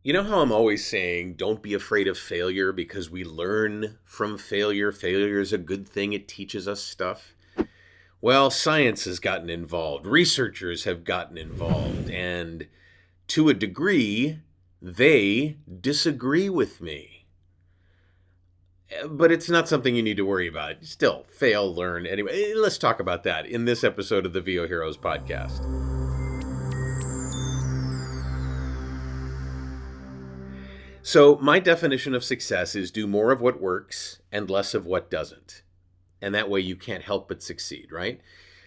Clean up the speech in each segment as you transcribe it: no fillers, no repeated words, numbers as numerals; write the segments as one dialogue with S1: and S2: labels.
S1: You know how I'm always saying, don't be afraid of failure because we learn from failure. Failure is a good thing, it teaches us stuff. Well, science has gotten involved, researchers have gotten involved, and to a degree, they disagree with me. But it's not something you need to worry about. Still, fail, learn. Anyway, let's talk about that in this episode of the VO Heroes podcast. So, my definition of success is do more of what works and less of what doesn't. And that way you can't help but succeed, right?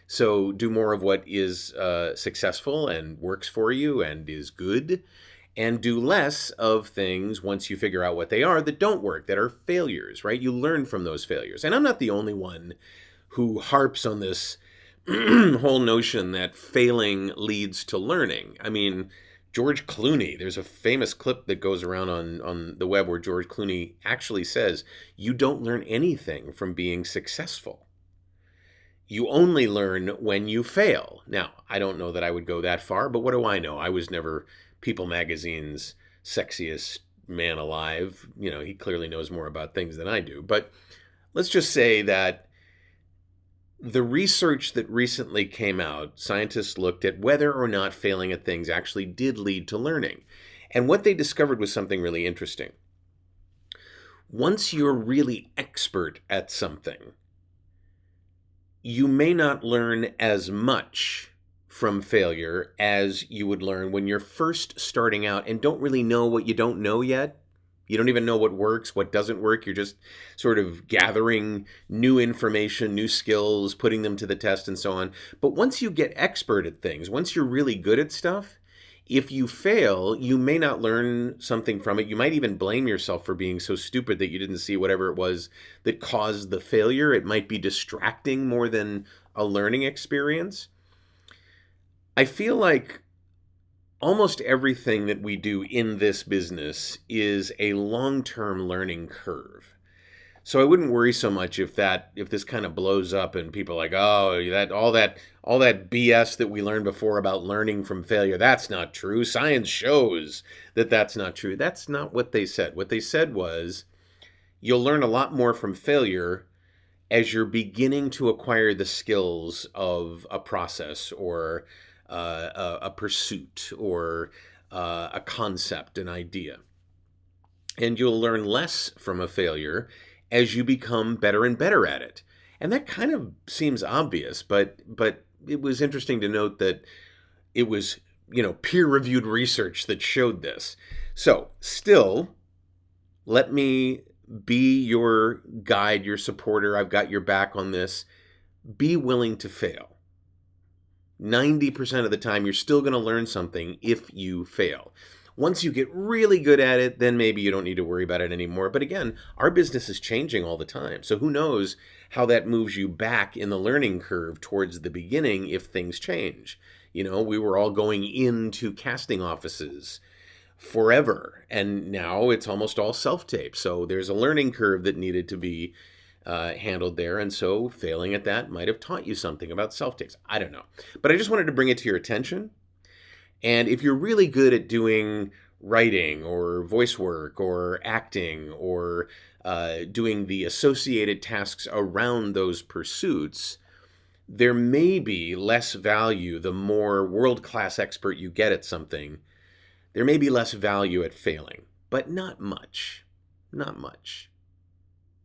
S1: So, do more of what is successful and works for you and is good, and do less of things once you figure out what they are that don't work, that are failures, right? You learn from those failures. And I'm not the only one who harps on this whole notion that failing leads to learning. I mean, George Clooney, there's a famous clip that goes around on the web where George Clooney actually says, you don't learn anything from being successful. You only learn when you fail. Now, I don't know that I would go that far, but what do I know? I was never People Magazine's sexiest man alive. You know, he clearly knows more about things than I do. But let's just say that the research that recently came out, scientists looked at whether or not failing at things actually did lead to learning. And what they discovered was something really interesting. Once you're really expert at something, you may not learn as much from failure as you would learn when you're first starting out and don't really know what you don't know yet. You don't even know what works, what doesn't work. You're just sort of gathering new information, new skills, putting them to the test and so on. But once you get expert at things, once you're really good at stuff, if you fail, you may not learn something from it. You might even blame yourself for being so stupid that you didn't see whatever it was that caused the failure. It might be distracting more than a learning experience. I feel like almost everything that we do in this business is a long-term learning curve. So I wouldn't worry so much if this kind of blows up and people are like, oh, that BS that we learned before about learning from failure, that's not true. Science shows that that's not true. That's not what they said. What they said was you'll learn a lot more from failure as you're beginning to acquire the skills of a process or a pursuit or a concept, an idea. And you'll learn less from a failure as you become better and better at it. And that kind of seems obvious, but it was interesting to note that it was, peer-reviewed research that showed this. So, still, let me be your guide, your supporter. I've got your back on this. Be willing to fail. 90% of the time, you're still going to learn something if you fail. Once you get really good at it, then maybe you don't need to worry about it anymore. But again, our business is changing all the time. So who knows how that moves you back in the learning curve towards the beginning if things change. We were all going into casting offices forever, and now it's almost all self-tape. So there's a learning curve that needed to be handled there, and so failing at that might have taught you something about self-tapes. I don't know. But I just wanted to bring it to your attention. And if you're really good at doing writing or voice work or acting or doing the associated tasks around those pursuits, there may be less value the more world-class expert you get at something. There may be less value at failing, but not much. Not much.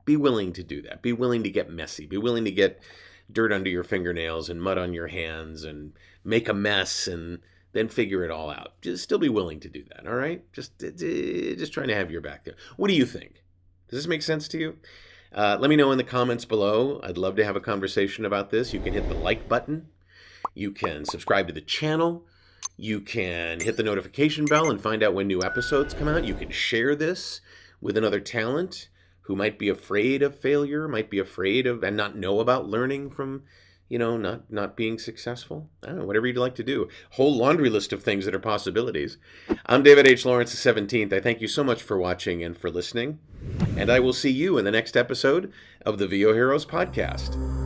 S1: Be willing to do that. Be willing to get messy. Be willing to get dirt under your fingernails and mud on your hands and make a mess and then figure it all out. Just still be willing to do that, all right? Just trying to have your back there. What do you think? Does this make sense to you? Let me know in the comments below. I'd love to have a conversation about this. You can hit the like button. You can subscribe to the channel. You can hit the notification bell and find out when new episodes come out. You can share this with another talent who might be afraid of failure, might be afraid of and not know about learning from, not being successful. I don't know, whatever you'd like to do. Whole laundry list of things that are possibilities. I'm David H. Lawrence, the 17th. I thank you so much for watching and for listening. And I will see you in the next episode of the VO Heroes podcast.